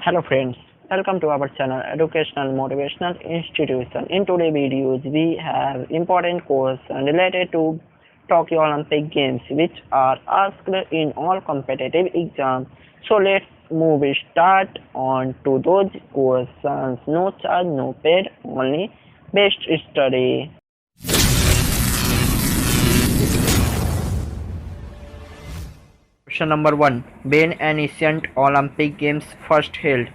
Hello friends, welcome to our channel Educational Motivational Institution. In today's videos, we have important questions related to Tokyo Olympic Games which are asked in all competitive exams. So let's move start on to those questions. No charge, no paid, only best study. Question number 1. When an ancient Olympic Games first held?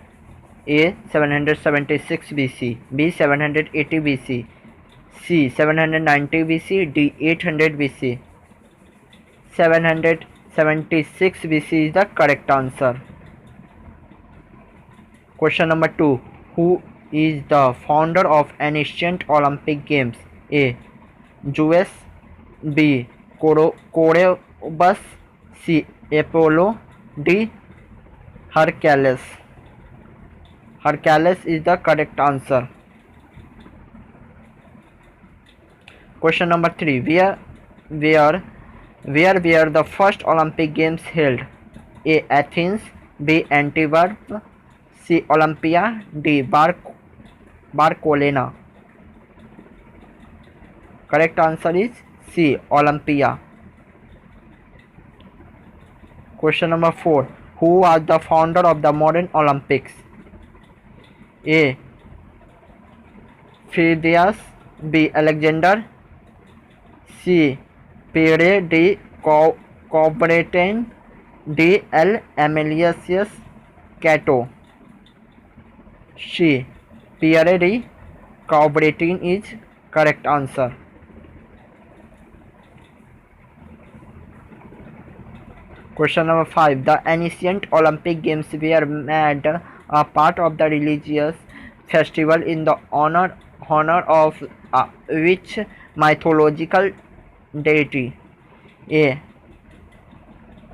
A. 776 BC, B. 780 BC, C. 790 BC, D. 800 BC. 776 BC is the correct answer. Question number 2. Who is the founder of an ancient Olympic Games? A. Zeus, B. Coroebus, C. Apollo, D. Hercules. Hercules is the correct answer. Question number 3. Where were the first Olympic Games held? A. Athens, B. Antwerp, C. Olympia, D. Barcelona. Correct answer is C. Olympia. Question number 4. Who was the founder of the modern Olympics? A. Phidias, B. Alexander, C. Pierre de Coubertin, D. L. Aemilius Cato. C. Pierre de Coubertin is correct answer. Question number 5. The ancient Olympic Games were made a part of the religious festival in the honor of which mythological deity? A.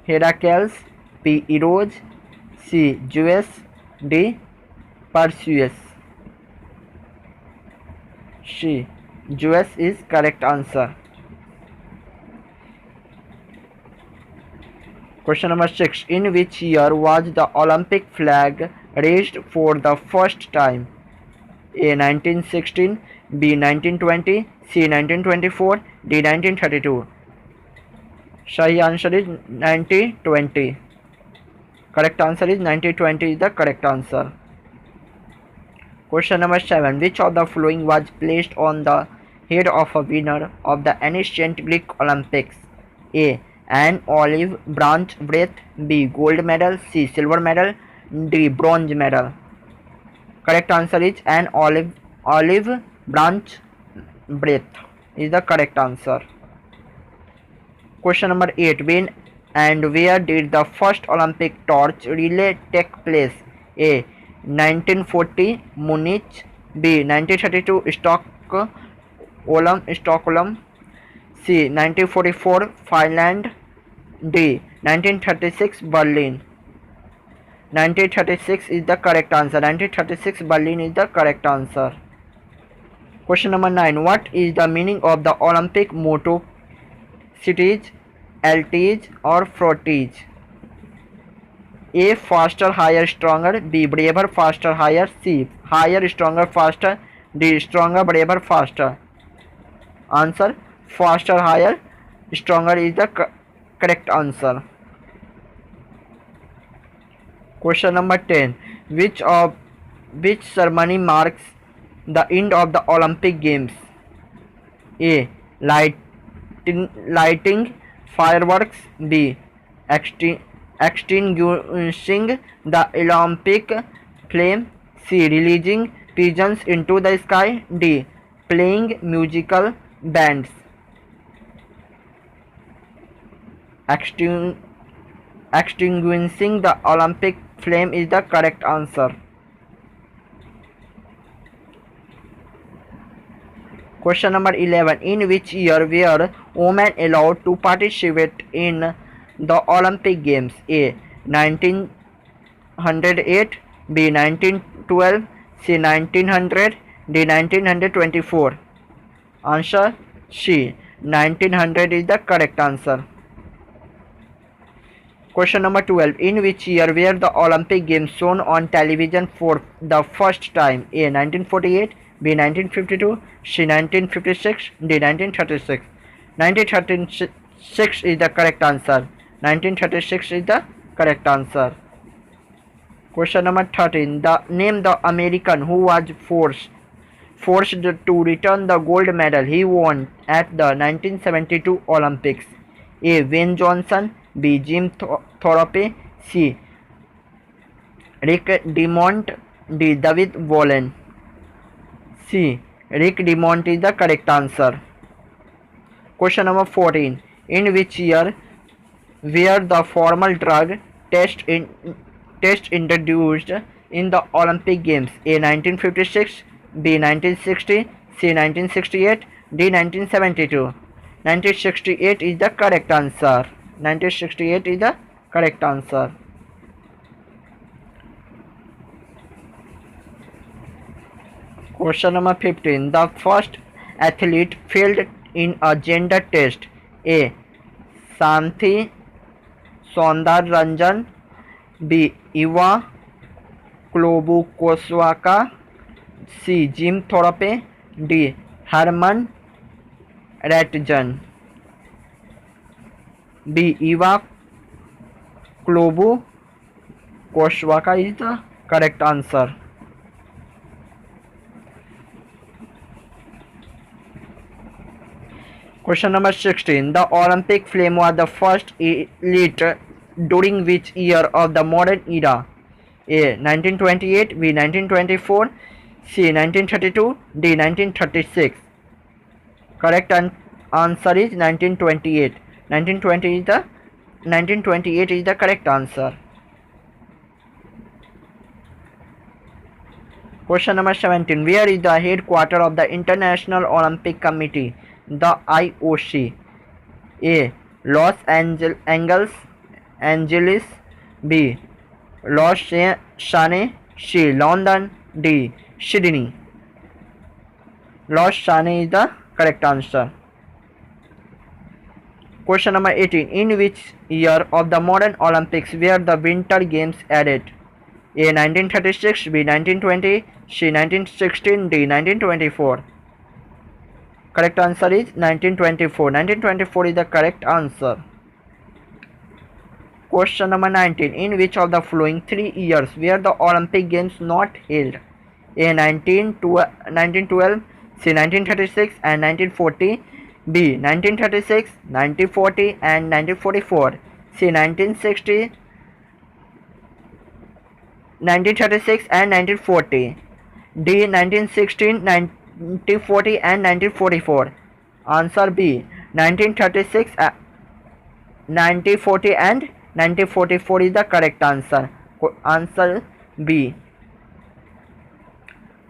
Heracles, B. Eros, C. Zeus, D. Perseus. C. Zeus is correct answer. Question number 6. In which year was the Olympic flag raised for the first time? A. 1916, B. 1920, C. 1924, D. 1932. Sahi answer is 1920. Correct answer is 1920 is the correct answer. Question number 7. Which of the following was placed on the head of a winner of the ancient Greek Olympics? A. An olive branch wreath, B. Gold medal, C. Silver medal, D. Bronze medal. Correct answer is an olive branch wreath is the correct answer. Question number 8. When and where did the first Olympic torch relay take place? A. 1940 Munich, B. 1932 Stockholm, C. 1944 Finland, D. 1936 Berlin. 1936 is the correct answer. 1936 Berlin is the correct answer. Question number 9. What is the meaning of the Olympic motto? Cities, LTs or Froties? A. Faster, higher, stronger, B. Braver, faster, higher, C. Higher, stronger, faster, D. Stronger, braver, faster. Answer: faster, higher, stronger is the correct answer. Question number 10. Which ceremony marks the end of the Olympic Games? A. Lighting fireworks, B. Extinguishing the Olympic flame, C. Releasing pigeons into the sky, D. Playing musical bands. Extinguishing the Olympic flame is the correct answer. Question number 11. In which year were women allowed to participate in the Olympic Games? A. 1908, B. 1912, C. 1900, D. 1924. Answer: C. 1900 is the correct answer. Question number 12. In which year were the Olympic Games shown on television for the first time? A. 1948, B. 1952, C. 1956, D. 1936. 1936 is the correct answer. 1936 is the correct answer. Question number 13. Name the American who was forced to return the gold medal he won at the 1972 Olympics. A. Wayne Johnson, B. Jim Thorpe, C. Rick DeMont, D. David Wallen. C. Rick DeMont is the correct answer. Question number 14. In which year were the formal drug test introduced in the Olympic Games? A. 1956, B. 1960, C. 1968, D. 1972. 1968 is the correct answer. 1968 is the correct answer. Question number 15. The first athlete failed in a gender test. A. Santhi Soundararajan, B. Eva Klobuchar, C. Jim Thorpe, D. Herman Ratjan. B. Eva Klobuchar is the correct answer. Question number 16. The Olympic flame was the first lit during which year of the modern era? A. 1928, B. 1924, C. 1932, D. 1936. Correct answer is 1928. 1928 is the correct answer. Question number 17. Where is the headquarters of the International Olympic Committee, the IOC? A. Los Angeles, B. Lausanne, C. London, D. Sydney. Lausanne is the correct answer. Question number 18. In which year of the modern Olympics were the Winter Games added? A. 1936, B. 1920, C. 1916, D. 1924. Correct answer is 1924. 1924 is the correct answer. Question number 19. In which of the following 3 years were the Olympic Games not held? A. 1912, C. 1936 and 1940, B. 1936, 1940 and 1944, C. 1960, 1936 and 1940, D. 1916, 1940 and 1944. Answer B. 1936, 1940 and 1944 is the correct answer. Answer B.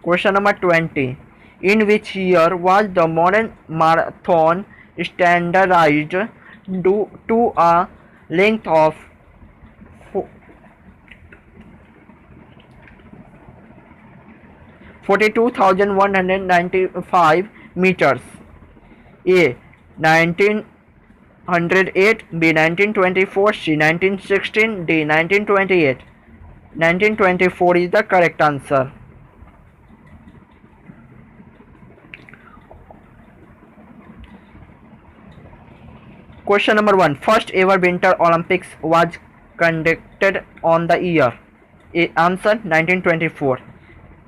Question number 20. In which year was the modern marathon standardized to a length of 42,195 meters? A. 1908, B. 1924, C. 1916, D. 1928. 1924 is the correct answer. Question number 1. First ever Winter Olympics was conducted on the year? A. Answer 1924.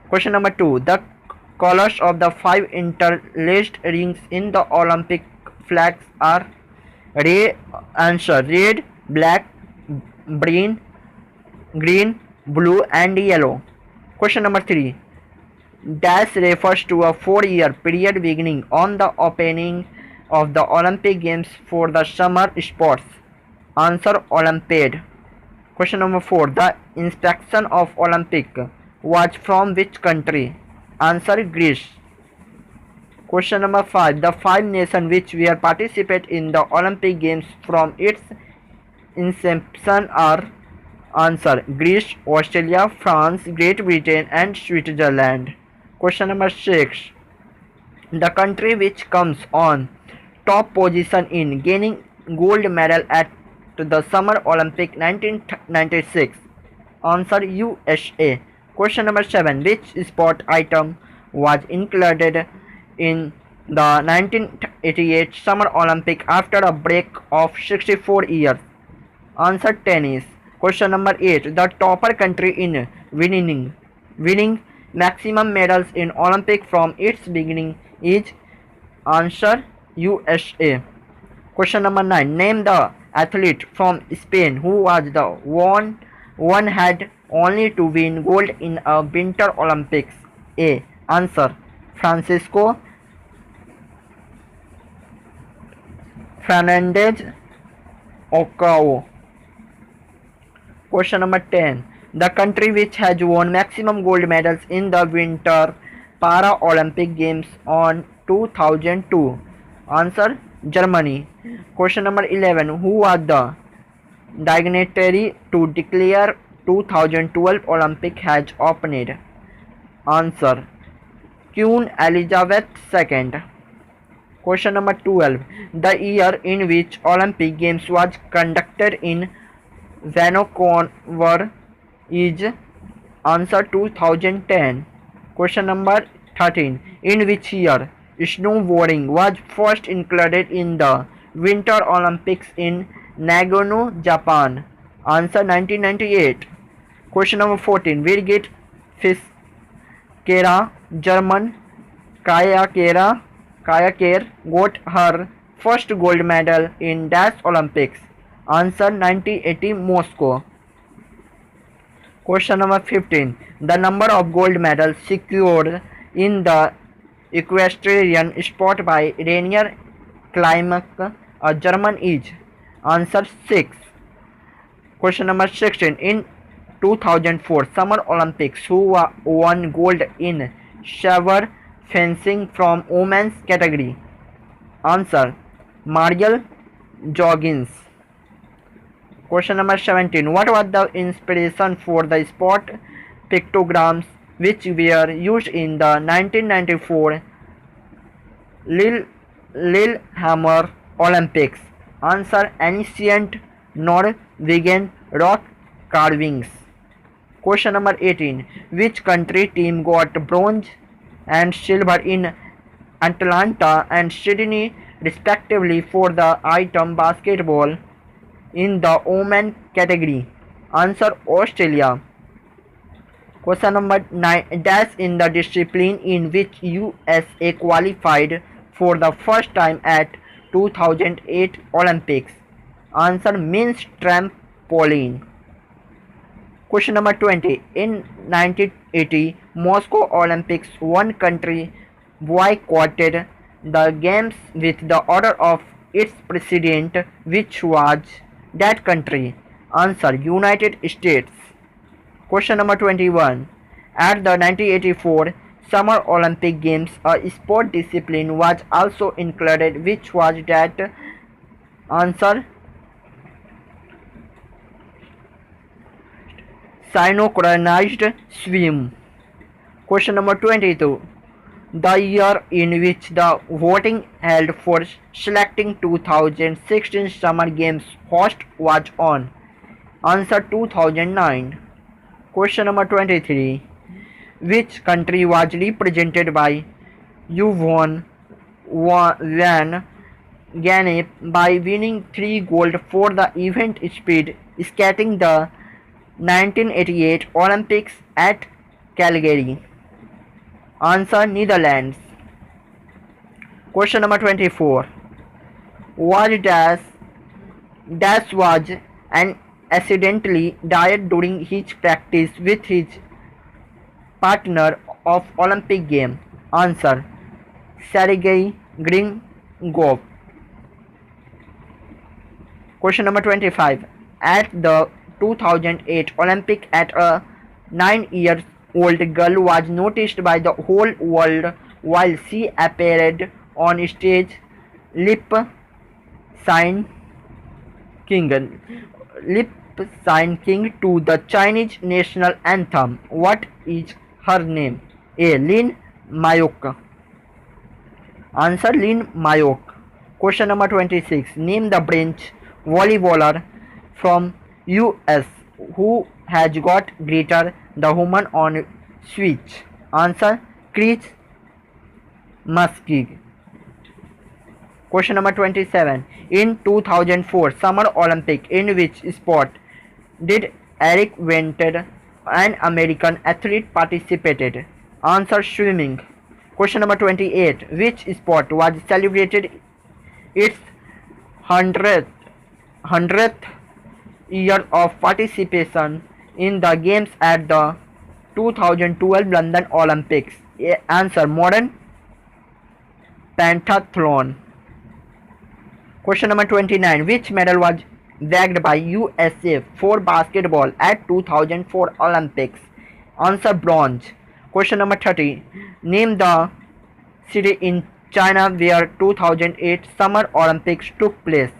Question number 2. The colors of the 5 interlaced rings in the Olympic flags are? Answer red, black, green, blue and yellow. Question number 3. Dash refers to a 4-year period beginning on the opening of the Olympic Games for the summer sports. Answer Olympiad. Question number 4. The inspection of Olympic was from which country? Answer Greece. Question number 5. The 5 nations which will participate in the Olympic Games from its inception are? Answer Greece, Australia, France, Great Britain and Switzerland. Question number 6. The country which comes on top position in gaining gold medal at the Summer Olympic 1996? Answer USA. Question number 7. Which sport item was included in the 1988 Summer Olympic after a break of 64 years? Answer tennis. Question number 8. The topper country in winning maximum medals in Olympic from its beginning is? Answer USA. Question number 9. Name the athlete from Spain who was the one had only to win gold in a Winter Olympics. A. Answer Francisco Fernandez Ocao. Question number 10. The country which has won maximum gold medals in the Winter Para-Olympic Games on 2002. Answer Germany. Question number 11. Who was the dignitary to declare 2012 Olympic has opened? Answer Queen Elizabeth II. Question number 12. The year in which Olympic Games was conducted in Vancouver is? Answer 2010. Question number 13. In which year snowboarding was first included in the Winter Olympics in Nagano, Japan? Answer 1998. Question number 14. Birgit Fiskera, German kayaker, got her first gold medal in Dash Olympics? Answer 1980 Moscow. Question number 15. The number of gold medals secured in the equestrian sport by Rainier Klimek, a German, is? Answer 6. Question number 16. In 2004 Summer Olympics, who won gold in saber fencing from women's category? Answer Mariel Joggins. Question number 17. What was the inspiration for the sport pictograms which were used in the 1994 Lillehammer Olympics? Answer ancient Norwegian rock carvings. Question number 18. Which country team got bronze and silver in Atlanta and Sydney respectively for the item basketball in the women category? Answer Australia. Question number 9. Dash in the discipline in which USA qualified for the first time at 2008 Olympics? Answer men's trampoline. Question number 20. In 1980 Moscow Olympics, one country boycotted the games with the order of its president. Which was that country? Answer United States. Question number 21. At the 1984 Summer Olympic Games, a sport discipline was also included. Which was that? Answer synchronized swim. Question number 22. The year in which the voting held for selecting 2016 Summer Games host was on? Answer 2009. Question number 23. Which country was represented by Yvonne Van Gennep by winning 3 gold for the event speed skating the 1988 Olympics at Calgary? Answer Netherlands. Question number 24. Was Dash was and accidentally died during his practice with his partner of Olympic game? Answer Sergei Gringov. Question number 25. At the 2008 Olympic, a 9-year-old girl was noticed by the whole world while she appeared on stage lip syncing to the Chinese national anthem. What is her name? A. Lin Mayok. Answer Lin Mayok. Question number 26. Name the French volleyballer from US who has got greater the woman on switch? Answer Chris Muskeg. Question number 27. In 2004 Summer Olympic, in which sport did Eric Winter, an American athlete, participated? Answer swimming. Question number 28. Which sport was celebrated its 100th year of participation in the games at the 2012 London Olympics? Answer modern pentathlon. Question number 29. Which medal was bagged by USA for basketball at 2004 Olympics? Answer bronze. Question number 30. Name the city in China where 2008 Summer Olympics took place.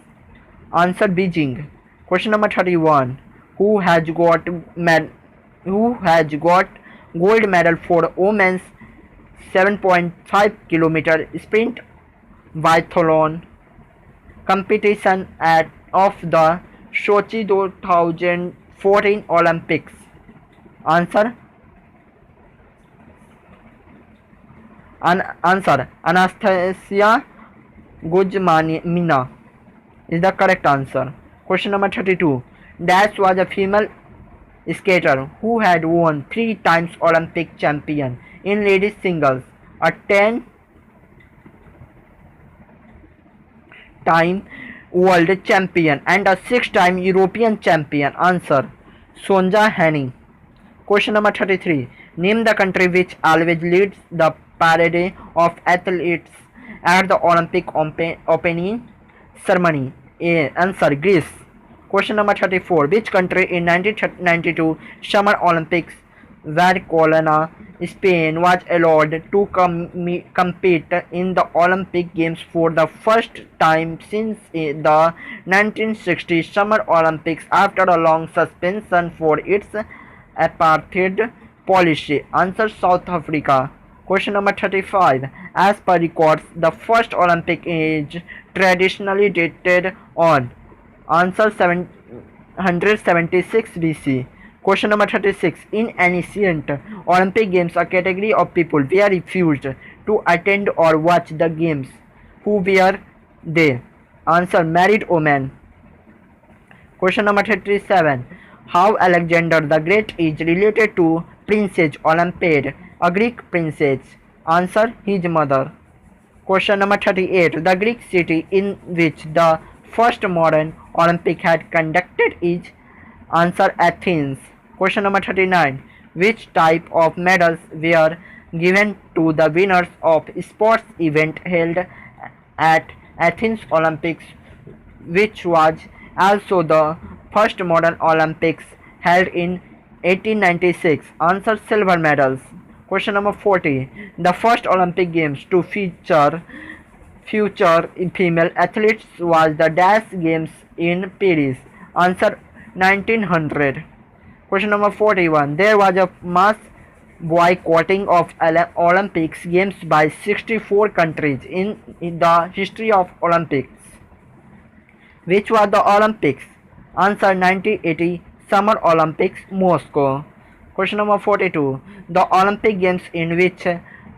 Answer Beijing. Question number 31. Who has got gold medal for women's 7.5 kilometer sprint biathlon competition of the Sochi 2014 Olympics? Answer Anastasia Guzmanina is the correct answer. Question number 32. Dash was a female skater who had won 3 times Olympic champion in ladies singles, a 10-time world champion and a 6-time European champion. Answer Sonja Henie. Question number 33. Name the country which always leads the parade of athletes at the Olympic opening ceremony. Answer Greece. Question number 34. Which country in 1992 Summer Olympics Barcelona, Spain was allowed to compete in the Olympic Games for the first time since the 1960 Summer Olympics after a long suspension for its apartheid policy? Answer South Africa. Question number 35. As per records, the first Olympic is traditionally dated on. Answer 776 BC. Question number 36. In ancient Olympic Games, a category of people were refused to attend or watch the games. Who were they? Answer married women. Question number 37. How Alexander the Great is related to Princess Olympiad, a Greek princess? Answer his mother. Question number 38. The Greek city in which the first modern Olympic had conducted is? Answer Athens. Question number 39. Which type of medals were given to the winners of sports event held at Athens Olympics, which was also the first modern Olympics held in 1896? Answer silver medals. Question number 40. The first Olympic Games to feature female athletes was the Dash Games in Paris. Answer 1900. Question number 41. There was a mass boycotting of Olympics Games by 64 countries in the history of Olympics. Which was the Olympics? Answer 1980 Summer Olympics, Moscow. Question number 42. The Olympic Games in which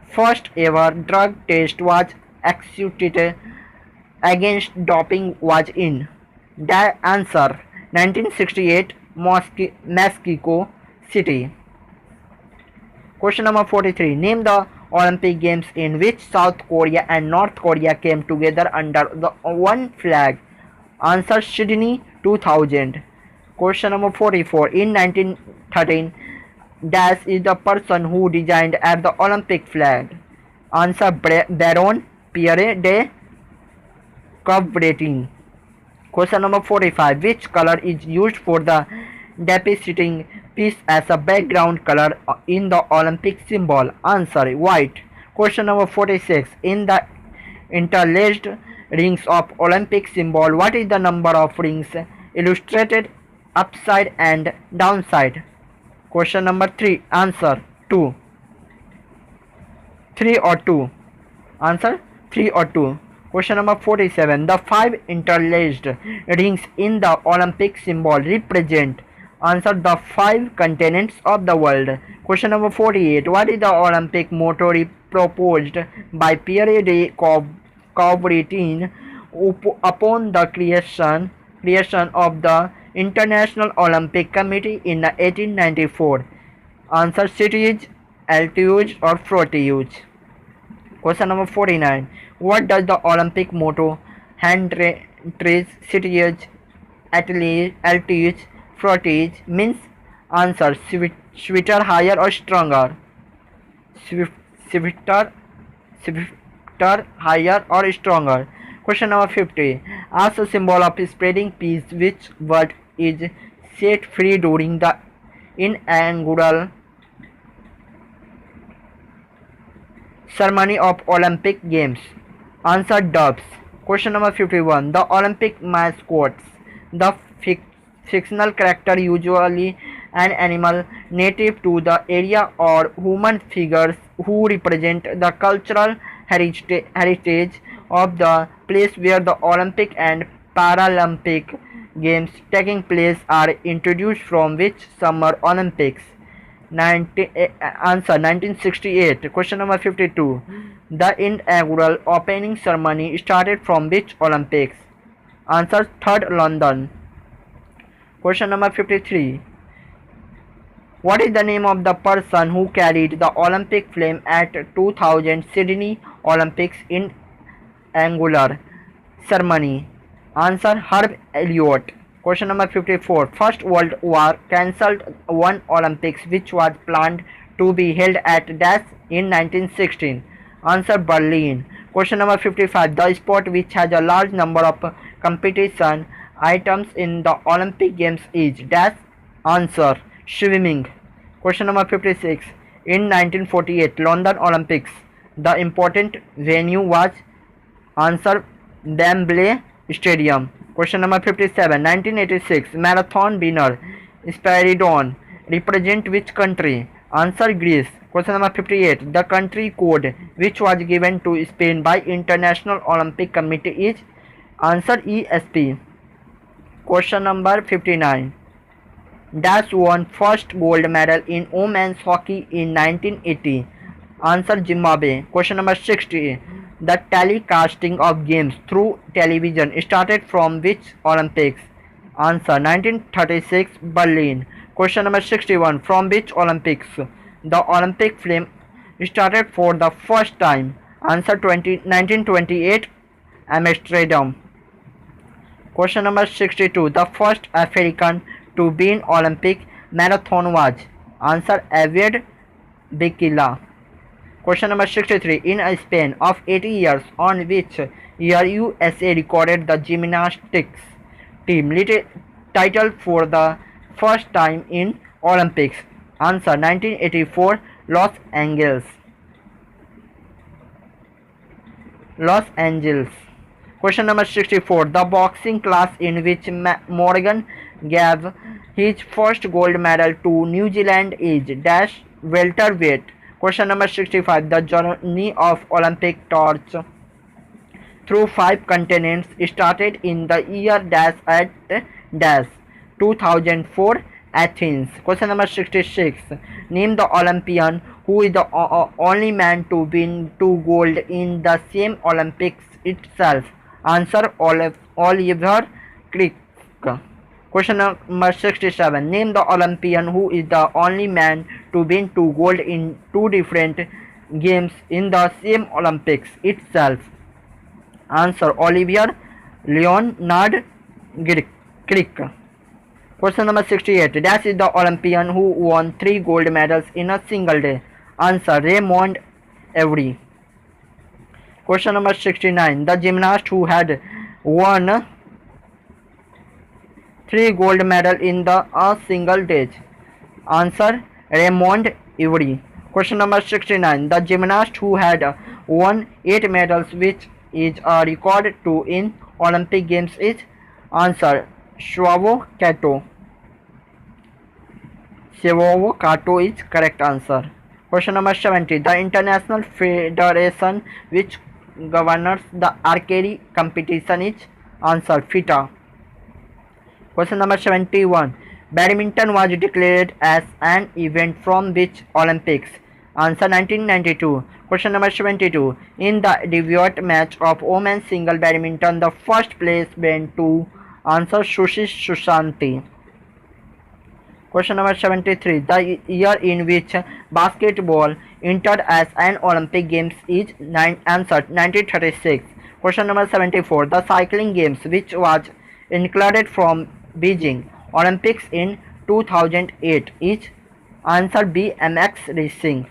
first ever drug test was executed against doping was in? The answer 1968 Mexico City. Question number 43. Name the Olympic Games in which South Korea and North Korea came together under the one flag. Answer Sydney 2000. Question number 44. In 1913, Dash is the person who designed at the Olympic flag. Answer Baron Pierre de Coubertin. Question number 45. Which color is used for the depicting piece as a background color in the Olympic symbol? Answer white. Question number 46. In the interlaced rings of Olympic symbol, what is the number of rings illustrated upside and downside? Question number 3. Answer 2. 3 or 2. Answer 3 or 2. Question number 47. The five interlaced rings in the Olympic symbol represent. Answer the five continents of the world. Question number 48. What is the Olympic motto proposed by Pierre de Coubertin upon the creation of the International Olympic Committee in 1894? Answer cities, altitude or fruitage. Question number 49. What does the Olympic motto hand trees, cities, altitude, fruitage means? Answer sweeter, higher or stronger. Swifter, higher or stronger. Question number 50. As a symbol of spreading peace, which word is set free during the inaugural ceremony of Olympic Games? Answer doves. Question number 51. The Olympic mascots. The fictional character, usually an animal native to the area, or human figures who represent the cultural heritage of the place where the Olympic and Paralympic Games taking place are introduced, from which Summer Olympics? Answer 1968. Question number 52. The inaugural opening ceremony started from which Olympics? Answer third London. Question number 53. What is the name of the person who carried the Olympic flame at 2000 Sydney Olympics in angular ceremony? Answer Herb Elliott. Question number 54. First World War cancelled one Olympics which was planned to be held at dash in 1916. Answer Berlin. Question number 55. The sport which has a large number of competition items in the Olympic Games is dash. Answer swimming. Question number 56. In 1948 London Olympics, the important venue was? Answer Wembley Stadium. Question number 57. 1986 marathon winner Spiridon represent which country? Answer Greece. Question number 58. The country code which was given to Spain by International Olympic Committee is? Answer ESP. Question number 59. Dash won first gold medal in women's hockey in 1980. Answer Zimbabwe. Question number 60. The telecasting of games through television started from which Olympics? Answer 1936 Berlin. Question number 61. From which Olympics the Olympic flame started for the first time? Answer 1928 Amsterdam. Question number 62. The first African to win Olympic marathon was? Answer Aviad Bikila. Question number 63. In a span of 80 years, on which year USA recorded the gymnastics team title for the first time in Olympics? Answer 1984 Los Angeles. Question number 64. The boxing class in which Morgan gave his first gold medal to New Zealand is dash welterweight. Question number 65. The journey of Olympic torch through 5 continents started in the year dash at dash 2004 Athens. Question number 66. Name the Olympian who is the only man to win 2 gold in the same Olympics itself. Answer Oliver Crick. Question number 67. Name the Olympian who is the only man to win 2 gold in 2 different games in the same Olympics itself. Answer Olivier Leonard Crick. Question number 68. Dash is the Olympian who won 3 gold medals in a single day. Answer Raymond Avery. Question number 69. The gymnast who had won 3 gold medals in a single day. Answer Raymond Avery. Question number 69. The gymnast who had won 8 medals, which is a record to in Olympic Games, is? Answer Shuavo Kato. Shuavo Kato is correct answer. Question number 70. The international federation which governs the archery competition is? Answer FITA. Question number 71. Badminton was declared as an event from which Olympics? Answer 1992. Question number 72. In the debut match of women's single badminton, the first place went to? Answer Sushi Susanti. Question number 73. The year in which basketball entered as an Olympic Games is? Answer 1936. Question number 74. The cycling games which was included from Beijing Olympics in 2008 is? Answer BMX racing.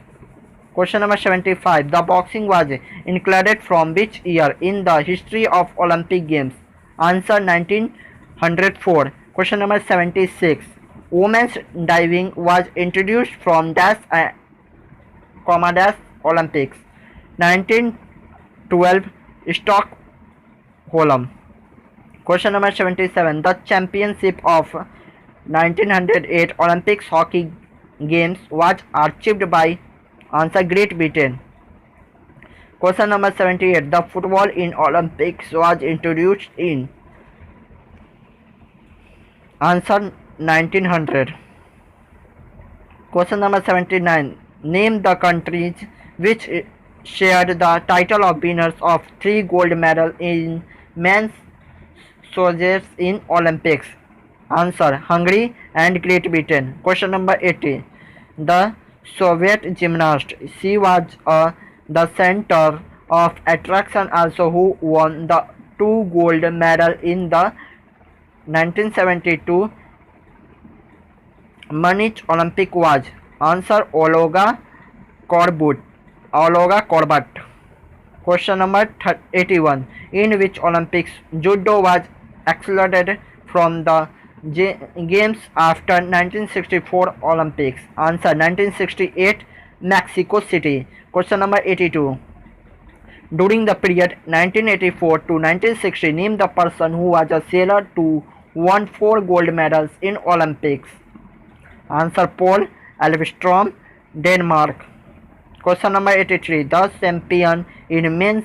Question number 75. The boxing was included from which year in the history of Olympic Games? Answer 1904. Question number 76. Women's diving was introduced from dash dash Olympics? 1912 Stockholm. Question number 77. The championship of 1908 Olympics hockey games was achieved by? Answer Great Britain. Question number 78. The football in Olympics was introduced in? Answer 1900. Question number 79. Name the countries which shared the title of winners of 3 gold medals in men's soldiers in Olympics? Answer Hungary and Great Britain. Question number 80. The Soviet gymnast, she was the center of attraction also, who won the 2 gold medals in the 1972 Munich Olympic was? Answer Olga Korbut. Question number 81. In which Olympics judo was excluded from the games after 1964 Olympics? Answer 1968 Mexico City. Question number 82. During the period 1984 to 1960, name the person who was a sailor to won 4 gold medals in Olympics? Answer Paul Elvström, Denmark. Question number 83. The champion in men's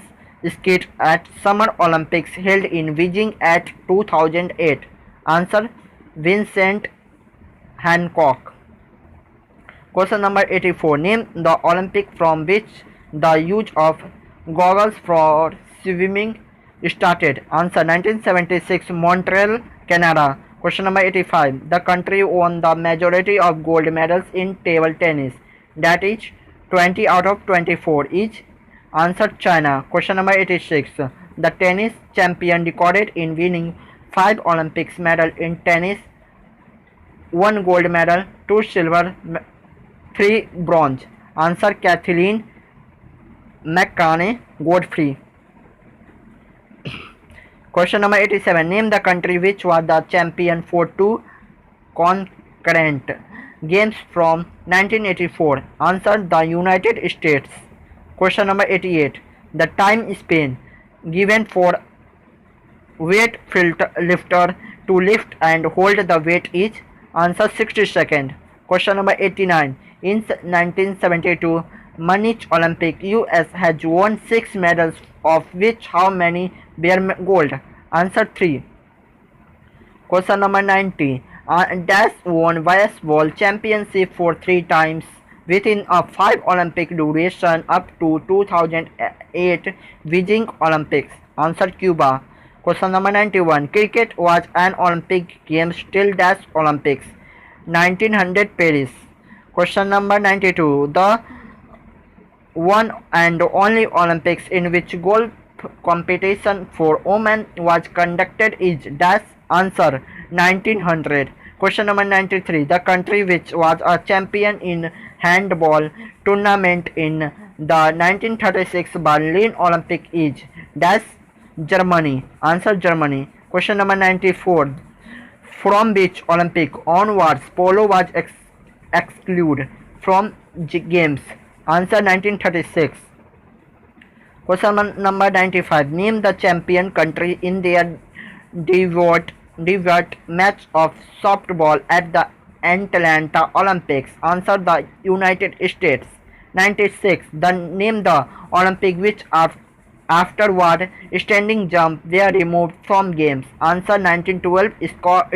skate at Summer Olympics held in Beijing at 2008? Answer Vincent Hancock. Question number 84. Name the Olympic from which the use of goggles for swimming started? Answer 1976 Montreal, Canada. Question number 85. The country won the majority of gold medals in table tennis, that is 20 out of 24 each? Answer China. Question number 86. The tennis champion recorded in winning 5 Olympics medals in tennis: 1 gold medal, 2 silver, 3 bronze. Answer Kathleen McCanney Godfrey. Question number 87. Name the country which was the champion for 2 concurrent games from 1984? Answer the United States. Question number 88. The time span given for weight lifter to lift and hold the weight is? Answer 60 seconds. Question number 89. In 1972 Munich Olympic, US has won 6 medals, of which how many were gold? Answer 3. Question number 90. Dash won baseball championship for 3 times within a 5 Olympic duration up to 2008 Beijing Olympics? Answer Cuba. Question number 91. Cricket was an Olympic game till dash Olympics? 1900 Paris. Question number 92. The one and only Olympics in which golf competition for women was conducted is dash? Answer 1900. Question number 93. The country which was a champion in handball tournament in the 1936 Berlin Olympic is dash? Germany. Answer Germany. Question number 94. From which Olympic onwards polo was excluded from games? Answer 1936. Question number 95. Name the champion country in their debut match of softball at the Atlanta Olympics? Answer the United States. 96. Name the Olympic which Afterward, standing jump were removed from games. Answer 1912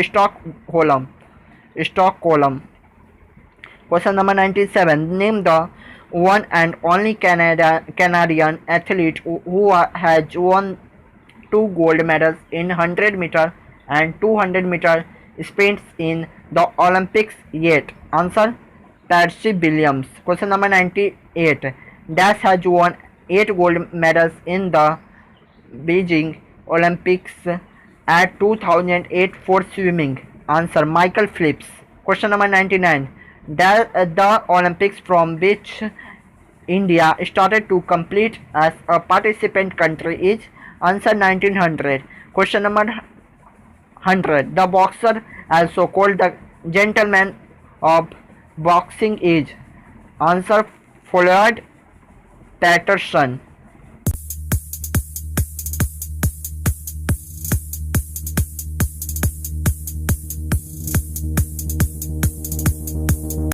Stockholm. Stockholm. Question number 97. Name the one and only Canadian athlete who has won two gold medals in 100-meter and 200-meter sprints in the Olympics yet. Answer Patsy Williams. Question number 98. Dash has won 8 gold medals in the Beijing Olympics at 2008 for swimming. Answer Michael Phelps. Question number 99. The Olympics from which India started to compete as a participant country is. Answer 1900. Question number 100. The boxer also called the gentleman of boxing is. Answer Floyd Patterson.